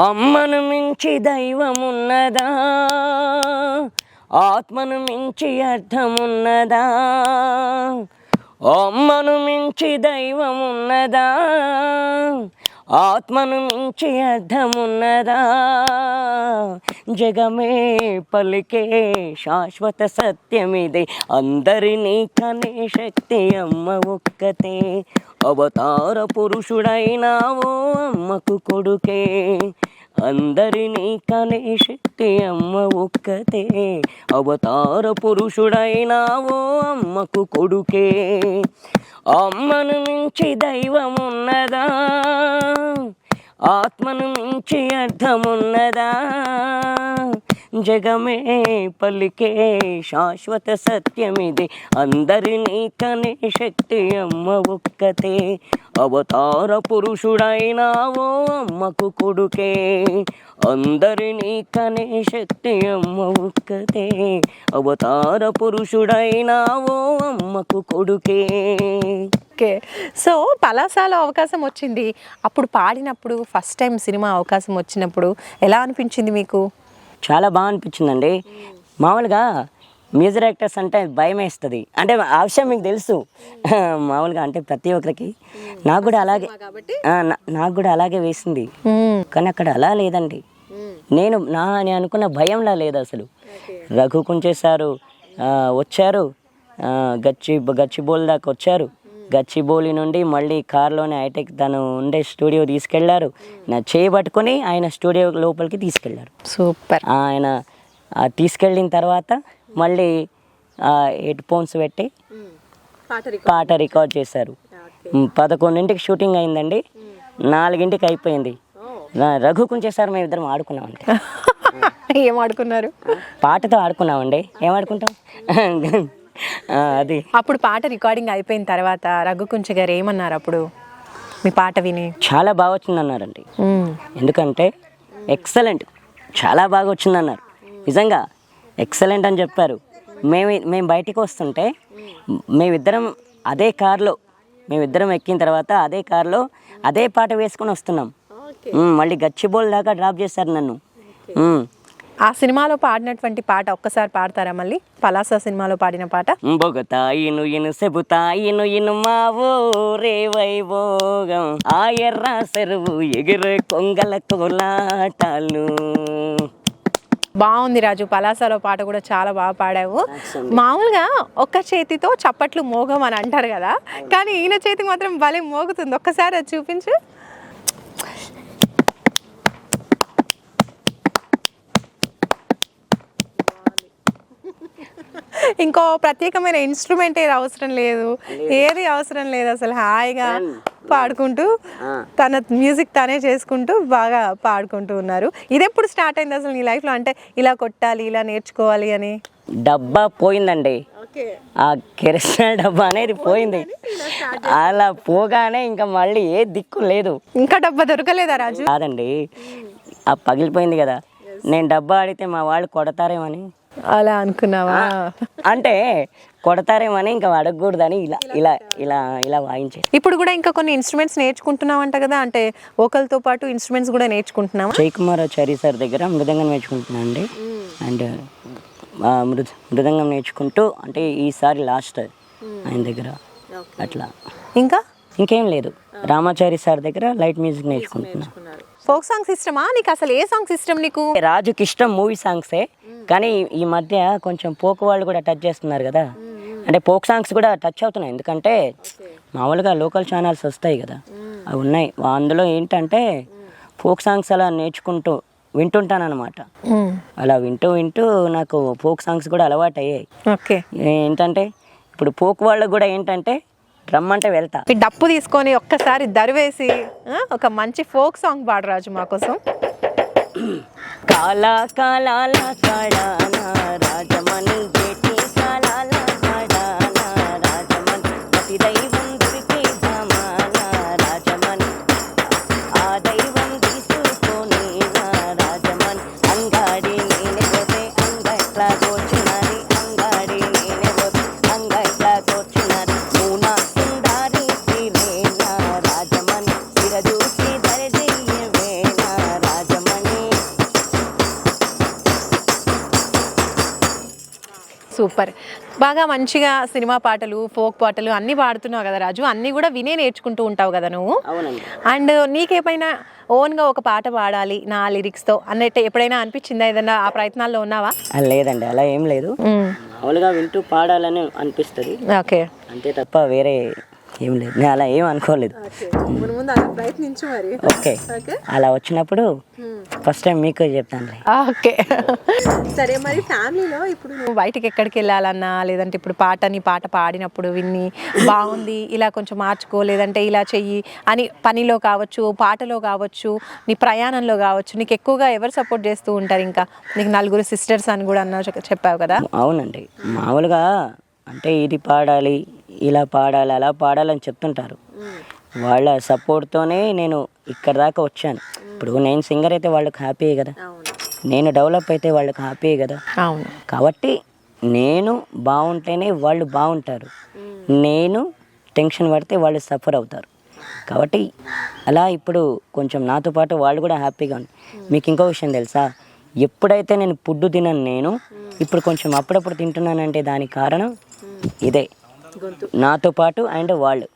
అమ్మను మించి దైవమున్నదా, ఆత్మను మించి అర్థమున్నదా, అమ్మను మించి దైవమున్నదా, ఆత్మను మించి అర్థమున్నదా, జగమే పలికే శాశ్వత సత్యమిదే, అందరినీ కనే శక్తి అమ్మ ఒక్కతే, అవతార పురుషుడైనావో అమ్మకు కొడుకే, అందరినీ కనే శక్తి అమ్మ ఒక్కతే, అవతార పురుషుడైనావో అమ్మకు కొడుకే, అమ్మను మించి దైవమున్నదా, ఆత్మను మించి అర్థమున్నదా, జగమే పలికే శాశ్వత సత్యమిది, అందరినీ కనే శక్తి అమ్మ ఒక్కతే, అవతార పురుషుడైనావో అమ్మకు కొడుకే, అందరినీ కనే శక్తి అమ్మ ఒక్కతే, అవతార పురుషుడైనావో అమ్మకు కొడుకే. ఓకే, సో పలాసాలో అవకాశం వచ్చింది, అప్పుడు పాడినప్పుడు ఫస్ట్ టైం సినిమా అవకాశం వచ్చినప్పుడు ఎలా అనిపించింది మీకు? చాలా బాగా అనిపించిందండి. మామూలుగా మ్యూజిక్ డైరెక్టర్స్ అంటే భయం వేస్తుంది, అంటే ఆ విషయం మీకు తెలుసు మామూలుగా, అంటే ప్రతి ఒక్కరికి నాకు కూడా అలాగే వేసింది, కానీ అక్కడ అలా లేదండి. నేను అనుకున్న భయంలా లేదు అసలు. రఘు కుంచేశారు, వచ్చారు, గచ్చిబౌలి దాకా వచ్చారు, గచ్చిబౌలి నుండి మళ్ళీ కార్లోనే హైటెక్ తను ఉండే స్టూడియో తీసుకెళ్లారు, నా చేయబట్టుకొని ఆయన స్టూడియో లోపలికి తీసుకెళ్లారు. సూపర్. ఆయన తీసుకెళ్ళిన తర్వాత మళ్ళీ హెడ్ ఫోన్స్ పెట్టి పాట రికార్డ్ చేశారు. 11ంటికి షూటింగ్ అయిందండి, 4ంటికి అయిపోయింది. రఘు కుంచేశారు, మేము ఇద్దరం ఆడుకున్నామండి. ఏం ఆడుకున్నారు? పాటతో ఆడుకున్నామండి, ఏం ఆడుకుంటాం అది. అప్పుడు పాట రికార్డింగ్ అయిపోయిన తర్వాత రఘు కుంచె గారు ఏమన్నారు అప్పుడు మీ పాట విని? చాలా బాగా వచ్చిందన్నారండి, ఎందుకంటే ఎక్సలెంట్, చాలా బాగా వచ్చిందన్నారు, నిజంగా ఎక్సలెంట్ అని చెప్పారు. మేము బయటికి వస్తుంటే మేమిద్దరం అదే కార్లో, మేమిద్దరం ఎక్కిన తర్వాత అదే కార్లో అదే పాట వేసుకొని వస్తున్నాం. మళ్ళీ గచ్చిబౌలి దాకా డ్రాప్ చేశారు నన్ను. ఆ సినిమాలో పాడినటువంటి పాట ఒక్కసారి పాడతారా మళ్ళీ? పలాస సినిమాలో పాడిన పాట. బొగతాయిను ఇను సెబుతాయిను ఇను మావో రే వైభోగం, ఆ ఎర్ర చెరువు ఎగిరే కొంగల కోలాటాలు. బాగుంది రాజు, పలాసలో పాట కూడా చాలా బాగా పాడావు. మామూలుగా ఒక్క చేతితో చప్పట్లు మోగం అని అంటారు కదా, కానీ ఈయన చేతి మాత్రం భలే మోగుతుంది, ఒక్కసారి అది చూపించు. ఇంకో ప్రత్యేకమైన ఇన్స్ట్రుమెంట్ ఏది అవసరం లేదు అసలు, హాయిగా పాడుకుంటూ తన మ్యూజిక్ తనే చేసుకుంటూ బాగా పాడుకుంటూ ఉన్నారు. ఇది ఎప్పుడు స్టార్ట్ అయింది అసలు నీ లైఫ్లో, అంటే ఇలా కొట్టాలి ఇలా నేర్చుకోవాలి అని? డబ్బా పోయిందండి, ఆ కిరసనాయిల్ డబ్బా అనేది పోయింది. అలా పోగానే ఇంకా మళ్ళీ ఏ దిక్కు లేదు. ఇంకా డబ్బా దొరకలేదా రాజు? కాదండి, ఆ పగిలిపోయింది కదా, నేను డబ్బా ఆడితే మా వాళ్ళు కొడతారేమని. అలా అనుకున్నావా? అంటే కొడతారేమని ఇంకా అడగకూడదని ఇలా ఇలా ఇలా ఇలా వాయించే. ఇప్పుడు కూడా ఇంకా కొన్ని ఇన్స్ట్రుమెంట్స్ నేర్చుకుంటున్నావు అంట కదా, అంటే వోకల్తో పాటు ఇన్స్ట్రుమెంట్స్ కూడా నేర్చుకుంటున్నావా? జయకుమారాచారి సార్ దగ్గర మృదంగం నేర్చుకుంటున్నాను అండి. అండ్ మృదంగం నేర్చుకుంటూ, అంటే ఈసారి లాస్ట్ ఆయన దగ్గర అట్లా. ఇంకేం లేదు, రామాచారి సార్ దగ్గర లైట్ మ్యూజిక్ నేర్చుకుంటున్నా. ఫోక్ సాంగ్స్ ఇష్టమా నీకు? అసలు ఏ సాంగ్స్ ఇష్టం నీకు? రాజుకి ఇష్టం మూవీ సాంగ్సే, కానీ ఈ మధ్య కొంచెం పోక్ వాళ్ళు కూడా టచ్ చేస్తున్నారు కదా, అంటే ఫోక్ సాంగ్స్ కూడా టచ్ అవుతున్నాయి. ఎందుకంటే మామూలుగా లోకల్ ఛానల్స్ వస్తాయి కదా, అవి ఉన్నాయి, అందులో ఏంటంటే ఫోక్ సాంగ్స్ అలా నేర్చుకుంటూ వింటుంటాను అనమాట. అలా వింటూ వింటూ నాకు ఫోక్ సాంగ్స్ కూడా అలవాటు అయ్యాయి. ఏంటంటే ఇప్పుడు ఫోక్ వాళ్ళకు కూడా ఏంటంటే రమ్మంటే వెళ్తా. డప్పు తీసుకొని ఒక్కసారి దరివేసి ఒక మంచి ఫోక్ సాంగ్ పాడు రాజు మా కోసం. కాలా కాలాల కాడానా రాజమణి జేటి కాలాల కాడానా రాజమణి అతి దైవం దురికే జమానా రాజమణి ఆ దైవం తీసుకొని నా రాజమణి అంగాడి నేనే పోతే అంగట్లా కూర్చున్నది అంగాడి నేనే పోతే అంగట్లా కూర్చున్నది మూనా సుందారి తీరేనా రాజమణి సిరజూసి దరిజయ్యవేనా రాజమణి సూపర్. బాగా మంచిగా సినిమా పాటలు, ఫోక్ పాటలు అన్నీ పాడుతున్నావు కదా రాజు, అన్నీ కూడా వినే నేర్చుకుంటూ ఉంటావు కదా నువ్వు. అవునండి. అండ్ నీకేమైనా ఓన్గా ఒక పాట పాడాలి నా లిరిక్స్తో అన్నట్టు ఎప్పుడైనా అనిపించిందా? ఏదన్నా ఆ ప్రయత్నాల్లో ఉన్నావా? లేదండి, అలా ఏం లేదు. మామూలుగా వింటూ పాడాలని అనిపిస్తుంది ఓకే, అంతే తప్ప వేరే ఏం లేదు. నేను అలా ఏం అనుకోలేదు. ముందు అలా ప్రయత్నించు మరి. ఓకే, అలా వచ్చినప్పుడు ఫస్ట్ టైం మీకు చెప్తాను. ఓకే సరే, మరి ఫ్యామిలీలో ఇప్పుడు నువ్వు బయటికి ఎక్కడికి వెళ్ళాలన్నా, లేదంటే ఇప్పుడు పాట పాడినప్పుడు విన్ని బాగుంది ఇలా కొంచెం మార్చుకో, లేదంటే ఇలా చెయ్యి అని పనిలో కావచ్చు, పాటలో కావచ్చు, నీ ప్రయాణంలో కావచ్చు, నీకు ఎక్కువగా ఎవరు సపోర్ట్ చేస్తూ ఉంటారు? ఇంకా నీకు నలుగురు సిస్టర్స్ అని కూడా చెప్పావు కదా. అవునండి, మామూలుగా అంటే ఇది పాడాలి, ఇలా పాడాలి, అలా పాడాలని చెప్తుంటారు. వాళ్ళ సపోర్ట్తోనే నేను ఇక్కడ దాకా వచ్చాను. ఇప్పుడు నేను సింగర్ అయితే వాళ్ళకి హ్యాపీ కదా, నేను డెవలప్ అయితే వాళ్ళకి హ్యాపీ కదా. అవును, కాబట్టి నేను బాగుంటేనే వాళ్ళు బాగుంటారు, నేను టెన్షన్ పడితే వాళ్ళు సఫర్ అవుతారు. కాబట్టి అలా ఇప్పుడు కొంచెం నాతో పాటు వాళ్ళు కూడా హ్యాపీగా ఉంది. మీకు ఇంకో విషయం తెలుసా, ఎప్పుడైతే నేను ఫుడ్ తినను, నేను ఇప్పుడు కొంచెం అప్పుడప్పుడు తింటున్నానంటే దానికి కారణం ఇదే, నాతో పాటు అండ్ వాళ్ళు.